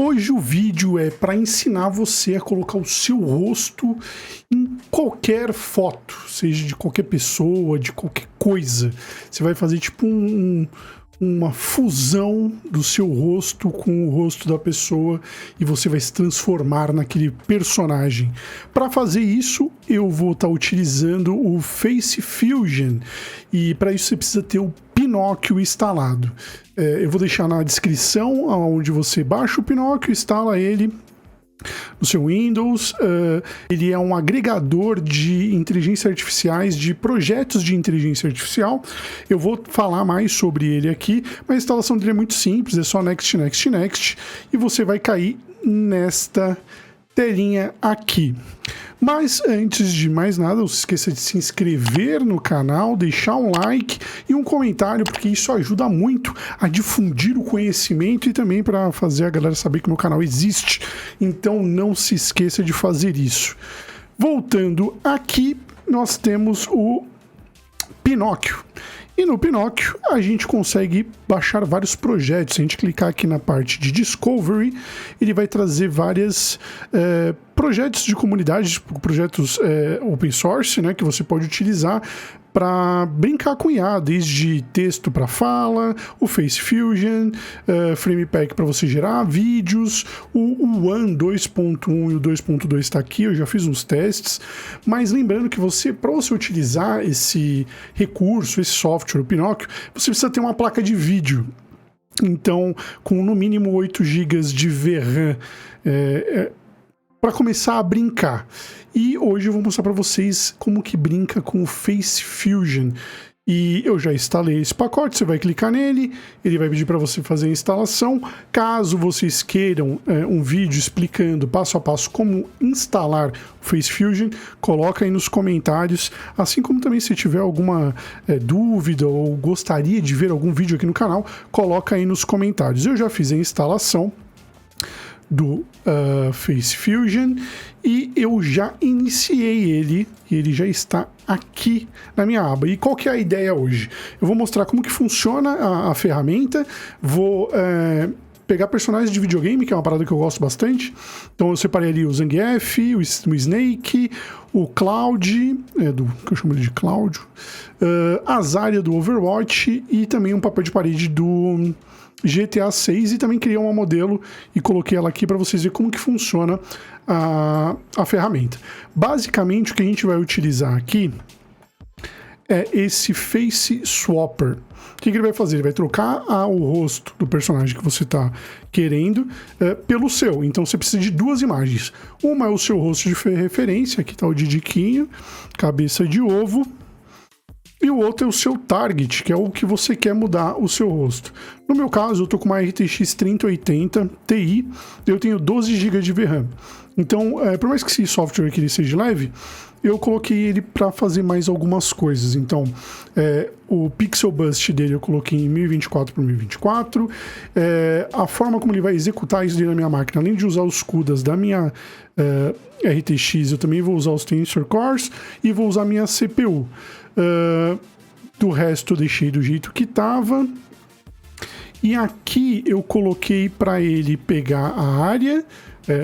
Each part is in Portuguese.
Hoje o vídeo é para ensinar você a colocar o seu rosto em qualquer foto, seja de qualquer pessoa, de qualquer coisa. Você vai fazer tipo uma fusão do seu rosto com o rosto da pessoa e você vai se transformar naquele personagem. Para fazer isso, eu vou estar utilizando o Face Fusion e para isso você precisa ter o Pinóquio instalado. Eu vou deixar na descrição onde você baixa o Pinóquio, instala ele no seu Windows. Ele é um agregador de inteligência artificiais, de projetos de inteligência artificial. Eu vou falar mais sobre ele aqui, mas a instalação dele é muito simples, é só next, next, next, e você vai cair nesta telinha aqui. Mas antes de mais nada, não se esqueça de se inscrever no canal, deixar um like e um comentário, porque isso ajuda muito a difundir o conhecimento e também para fazer a galera saber que o meu canal existe. Então não se esqueça de fazer isso. Voltando aqui, nós temos o Pinóquio. E no Pinóquio a gente consegue baixar vários projetos. Se a gente clicar aqui na parte de Discovery, ele vai trazer vários projetos de comunidade, projetos open source, né, que você pode utilizar para brincar com IA, desde texto para fala, o Face Fusion, Frame Pack para você gerar vídeos, o One 2.1 e o 2.2 está aqui, eu já fiz uns testes, mas lembrando que para você utilizar esse recurso, esse software, o Pinóquio, você precisa ter uma placa de vídeo. Então, com no mínimo 8 GB de VRAM, para começar a brincar. E hoje eu vou mostrar para vocês como que brinca com o Face Fusion. E eu já instalei esse pacote, você vai clicar nele, ele vai pedir para você fazer a instalação. Caso vocês queiram um vídeo explicando passo a passo como instalar o Face Fusion, coloca aí nos comentários, assim como também se tiver alguma dúvida ou gostaria de ver algum vídeo aqui no canal, coloca aí nos comentários. Eu já fiz a instalação do Face Fusion e eu já iniciei ele e ele já está aqui na minha aba. E qual que é a ideia hoje? Eu vou mostrar como que funciona a ferramenta, vou pegar personagens de videogame, que é uma parada que eu gosto bastante. Então eu separei ali o Zangief, o Snake, o Cloud, que eu chamo ele de Cláudio, a Zarya do Overwatch e também um papel de parede do GTA 6 e também criei uma modelo e coloquei ela aqui para vocês verem como que funciona a ferramenta. Basicamente o que a gente vai utilizar aqui é esse Face Swapper. O que ele vai fazer? Ele vai trocar o rosto do personagem que você está querendo pelo seu. Então você precisa de duas imagens. Uma é o seu rosto de referência, aqui está o Didiquinho, cabeça de ovo. E o outro é o seu target, que é o que você quer mudar o seu rosto. No meu caso, eu tô com uma RTX 3080 Ti, eu tenho 12 GB de VRAM. Então, por mais que esse software aqui seja leve, eu coloquei ele para fazer mais algumas coisas. Então, o Pixel Bust dele eu coloquei em 1024 por 1024. A forma como ele vai executar isso na minha máquina, além de usar os CUDAs da minha RTX, eu também vou usar os Tensor Cores e vou usar a minha CPU. Do resto eu deixei do jeito que estava. E aqui eu coloquei para ele pegar a área,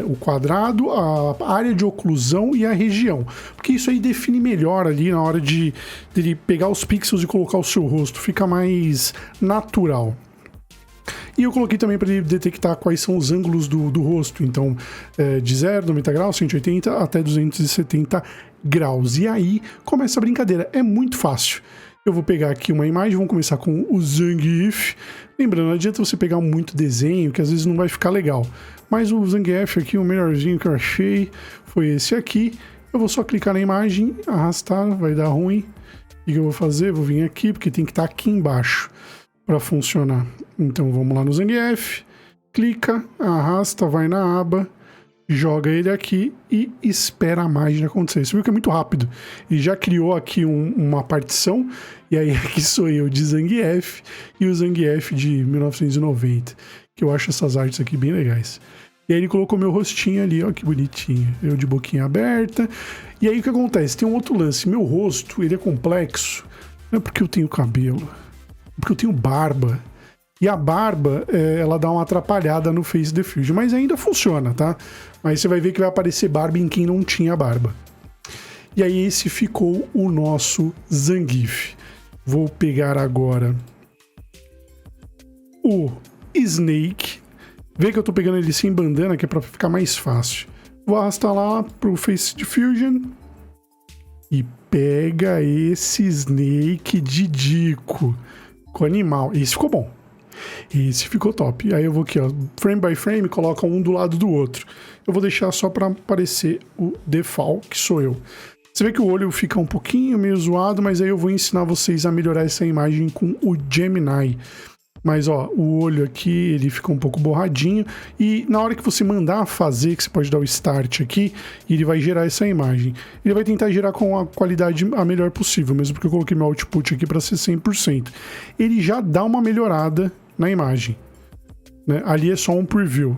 o quadrado, a área de oclusão e a região. Porque isso aí define melhor ali na hora de ele pegar os pixels e colocar o seu rosto. Fica mais natural. E eu coloquei também para ele detectar quais são os ângulos do rosto. Então, de 0, 90 graus, 180 até 270 graus. E aí começa a brincadeira. É muito fácil. Eu vou pegar aqui uma imagem, vamos começar com o Zangief. Lembrando, não adianta você pegar muito desenho, que às vezes não vai ficar legal. Mas o Zangief aqui, o melhorzinho que eu achei, foi esse aqui. Eu vou só clicar na imagem, arrastar, vai dar ruim. O que eu vou fazer? Vou vir aqui, porque tem que estar aqui embaixo para funcionar. Então vamos lá no Zangief, clica, arrasta, vai na aba, joga ele aqui e espera a mágica acontecer. Você viu que é muito rápido. Ele já criou aqui uma partição, e aí aqui sou eu de Zangief e o Zangief de 1990, que eu acho essas artes aqui bem legais. E aí ele colocou meu rostinho ali, ó, que bonitinho. Eu de boquinha aberta. E aí o que acontece? Tem um outro lance. Meu rosto, ele é complexo. Não é porque eu tenho cabelo, é porque eu tenho barba. E a barba, ela dá uma atrapalhada no Face Diffusion, mas ainda funciona, tá? Mas você vai ver que vai aparecer barba em quem não tinha barba. E aí esse ficou o nosso Zangief. Vou pegar agora o Snake. Vê que eu tô pegando ele sem bandana, que é pra ficar mais fácil. Vou arrastar lá pro Face Diffusion. E pega esse Snake Didico. Com animal. Esse ficou bom. Esse ficou top. Aí eu vou aqui, ó, frame by frame, coloca um do lado do outro. Eu vou deixar só para aparecer o default, que sou eu. Você vê que o olho fica um pouquinho meio zoado, mas aí eu vou ensinar vocês a melhorar essa imagem com o Gemini. Mas ó, o olho aqui, ele fica um pouco borradinho. E na hora que você mandar fazer, que você pode dar o start aqui, ele vai gerar essa imagem. Ele vai tentar gerar com a qualidade a melhor possível, mesmo porque eu coloquei meu output aqui para ser 100%. Ele já dá uma melhorada na imagem, né? Ali é só um preview.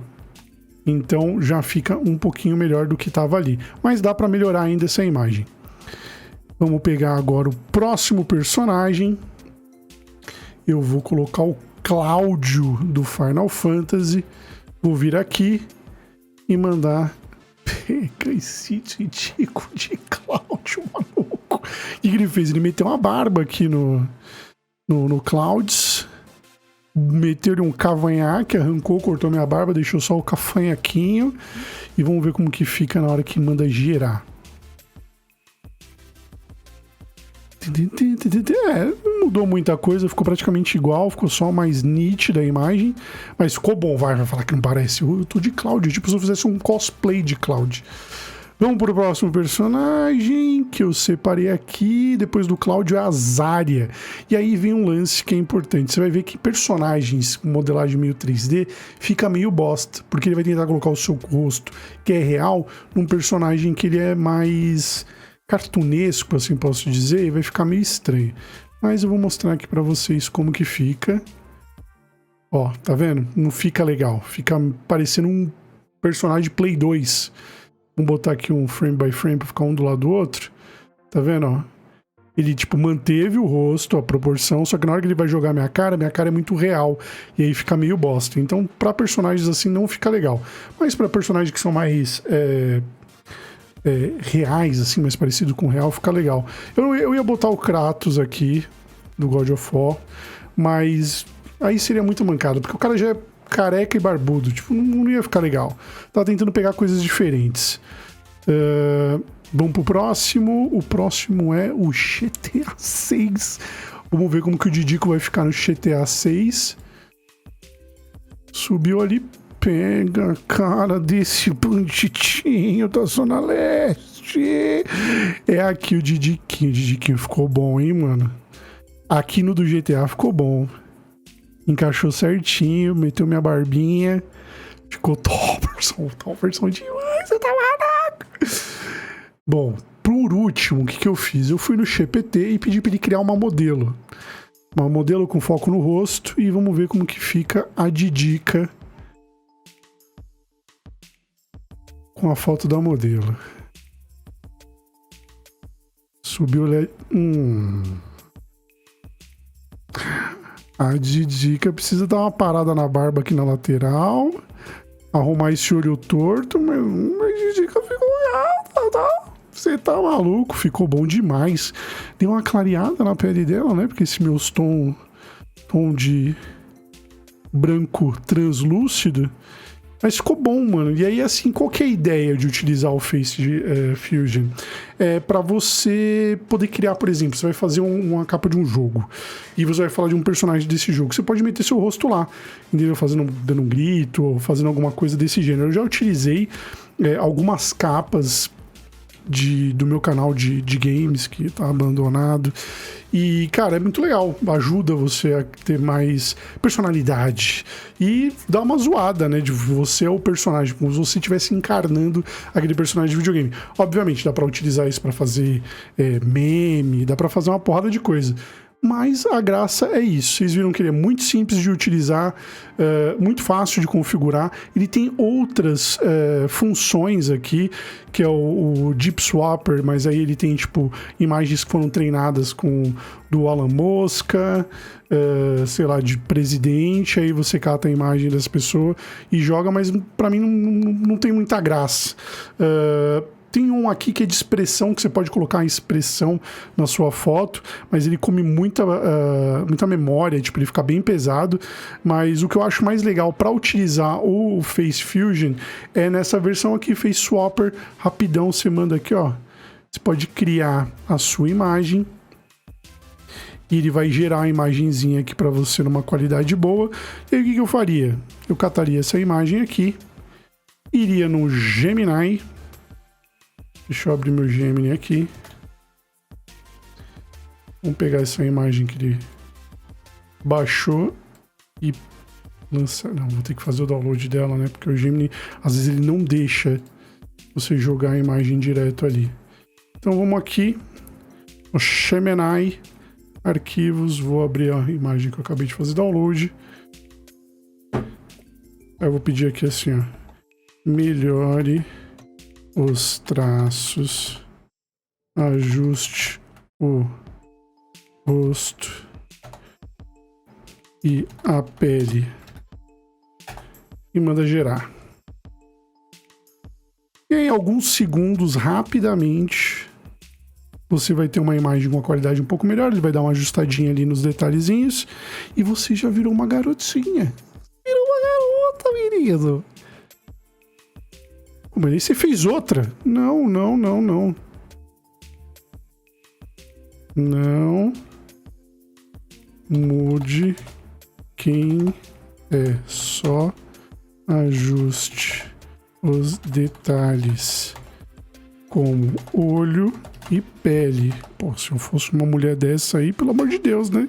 Então já fica um pouquinho melhor do que estava ali. Mas dá para melhorar ainda essa imagem. Vamos pegar agora o próximo personagem. Eu vou colocar o Cláudio do Final Fantasy. Vou vir aqui e mandar... Pega esse ridículo de Cláudio, maluco. O que ele fez? Ele meteu uma barba aqui no Clouds. Meteu-lhe um cavanhaque, arrancou, cortou minha barba, deixou só o cavanhaquinho. E vamos ver como que fica na hora que manda girar. Não mudou muita coisa, ficou praticamente igual, ficou só mais nítida a imagem, mas ficou bom. Vai falar que não parece. Eu tô de Cloud, tipo se eu fizesse um cosplay de Cloud. Vamos pro próximo personagem que eu separei aqui. Depois do Cláudio é a Zarya. E aí vem um lance que é importante. Você vai ver que personagens com modelagem meio 3D fica meio bosta, porque ele vai tentar colocar o seu rosto, que é real, num personagem que ele é mais cartunesco, assim posso dizer, e vai ficar meio estranho. Mas eu vou mostrar aqui pra vocês como que fica. Ó, tá vendo? Não fica legal. Fica parecendo um personagem Play 2. Vamos botar aqui um frame by frame pra ficar um do lado do outro. Tá vendo, ó? Ele, tipo, manteve o rosto, a proporção, só que na hora que ele vai jogar minha cara é muito real. E aí fica meio bosta. Então, pra personagens assim, não fica legal. Mas pra personagens que são mais... reais, assim, mais parecido com real, fica legal. Eu ia botar o Kratos aqui, do God of War, mas aí seria muito mancado, porque o cara já é careca e barbudo, tipo, não ia ficar legal. Tava tentando pegar coisas diferentes. Vamos pro próximo. O próximo é o GTA 6. Vamos ver como que o Didico vai ficar no GTA 6. Subiu ali. Pega a cara desse banditinho da Zona Leste. É aqui o Didiquinho. O Didiquinho ficou bom, hein, mano? Aqui no do GTA ficou bom. Encaixou certinho, meteu minha barbinha. Ficou topperson demais. Você tá maluco? Bom, por último, o que eu fiz? Eu fui no GPT e pedi pra ele criar uma modelo. Uma modelo com foco no rosto. E vamos ver como que fica a Didica com a foto da modelo. Subiu ele. A Didica precisa dar uma parada na barba aqui na lateral. Arrumar esse olho torto. Mas a Didica ficou errada, tá? Você tá maluco? Ficou bom demais. Deu uma clareada na pele dela, né? Porque esse meu tom de branco translúcido. Mas ficou bom, mano. E aí, assim, qual que é a ideia de utilizar o Face Fusion? É para você poder criar, por exemplo, você vai fazer uma capa de um jogo e você vai falar de um personagem desse jogo. Você pode meter seu rosto lá, entendeu? Dando um grito ou fazendo alguma coisa desse gênero. Eu já utilizei algumas capas do meu canal de games que tá abandonado. E, cara, é muito legal. Ajuda você a ter mais personalidade. E dá uma zoada, né? De você é o personagem, como se você estivesse encarnando aquele personagem de videogame. Obviamente, dá pra utilizar isso pra fazer meme, dá pra fazer uma porrada de coisa. Mas a graça é isso. Vocês viram que ele é muito simples de utilizar, muito fácil de configurar. Ele tem outras funções aqui, que é o Deep Swapper, mas aí ele tem, tipo, imagens que foram treinadas com do Alan Mosca, sei lá, de presidente, aí você cata a imagem dessa pessoa e joga, mas pra mim não tem muita graça. Tem um aqui que é de expressão, que você pode colocar a expressão na sua foto, mas ele come muita memória, tipo, ele fica bem pesado. Mas o que eu acho mais legal para utilizar o Face Fusion é nessa versão aqui, Face Swapper, rapidão, você manda aqui, ó. Você pode criar a sua imagem e ele vai gerar a imagenzinha aqui para você numa qualidade boa. E aí o que eu faria? Eu cataria essa imagem aqui, iria no Gemini. Deixa eu abrir meu Gemini aqui. Vamos pegar essa imagem que ele baixou e lançar. Não, vou ter que fazer o download dela, né? Porque o Gemini, às vezes, ele não deixa você jogar a imagem direto ali. Então vamos aqui no Gemini, arquivos, vou abrir a imagem que eu acabei de fazer download. Aí eu vou pedir aqui assim, ó. Melhore os traços, ajuste o rosto e a pele e manda gerar. E em alguns segundos, rapidamente, você vai ter uma imagem com uma qualidade um pouco melhor, ele vai dar uma ajustadinha ali nos detalhezinhos e você já virou uma garotinha. Virou uma garota, menino. Mas aí você fez outra. Não. Não mude quem é. Só ajuste os detalhes como olho e pele. Pô, se eu fosse uma mulher dessa aí, pelo amor de Deus, né?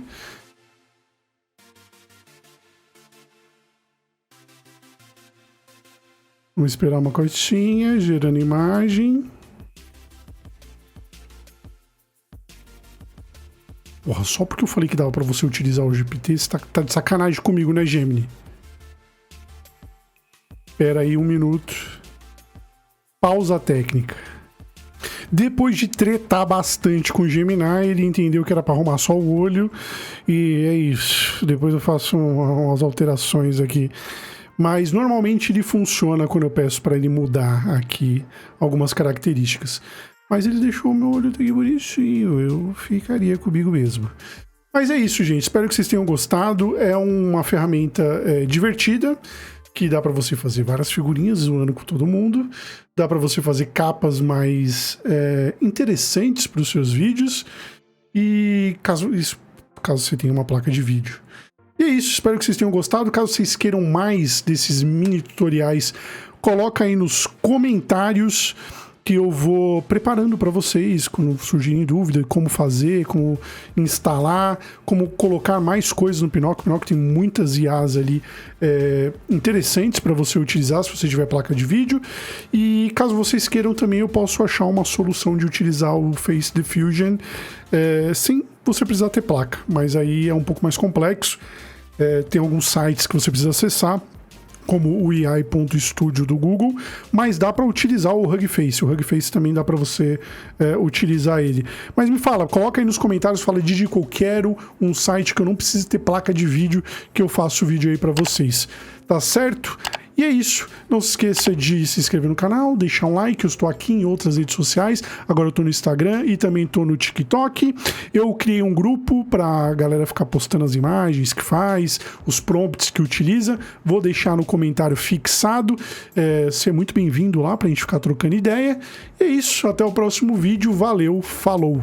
Vamos esperar uma coisinha, gerando imagem. Porra, só porque eu falei que dava pra você utilizar o GPT, você tá de sacanagem comigo, né, Gemini? Espera aí 1 minuto. Pausa técnica. Depois de tretar bastante com o Gemini, ele entendeu que era pra arrumar só o olho. E é isso. Depois eu faço umas alterações aqui. Mas normalmente ele funciona quando eu peço para ele mudar aqui algumas características. Mas ele deixou o meu olho aqui bonitinho, eu ficaria comigo mesmo. Mas é isso, gente. Espero que vocês tenham gostado. É uma ferramenta divertida, que dá para você fazer várias figurinhas zoando com todo mundo. Dá para você fazer capas mais interessantes para os seus vídeos. E caso você tenha uma placa de vídeo. E é isso, espero que vocês tenham gostado. Caso vocês queiram mais desses mini tutoriais, coloca aí nos comentários que eu vou preparando para vocês, quando surgirem dúvidas, como fazer, como instalar, como colocar mais coisas no Pinocchio. O Pinocchio tem muitas IAs ali interessantes para você utilizar se você tiver placa de vídeo. E caso vocês queiram também, eu posso achar uma solução de utilizar o Face Diffusion sem você precisar ter placa, mas aí é um pouco mais complexo. Tem alguns sites que você precisa acessar, como o AI.studio do Google, mas dá para utilizar o Hugging Face. O Hugging Face também dá para você utilizar ele. Mas me fala, coloca aí nos comentários, fala de eu quero um site que eu não precise ter placa de vídeo, que eu faço vídeo aí para vocês. Tá certo? E é isso. Não se esqueça de se inscrever no canal, deixar um like. Eu estou aqui em outras redes sociais. Agora eu estou no Instagram e também estou no TikTok. Eu criei um grupo para a galera ficar postando as imagens que faz, os prompts que utiliza. Vou deixar no comentário fixado. Seja muito bem-vindo lá para a gente ficar trocando ideia. E é isso. Até o próximo vídeo. Valeu. Falou.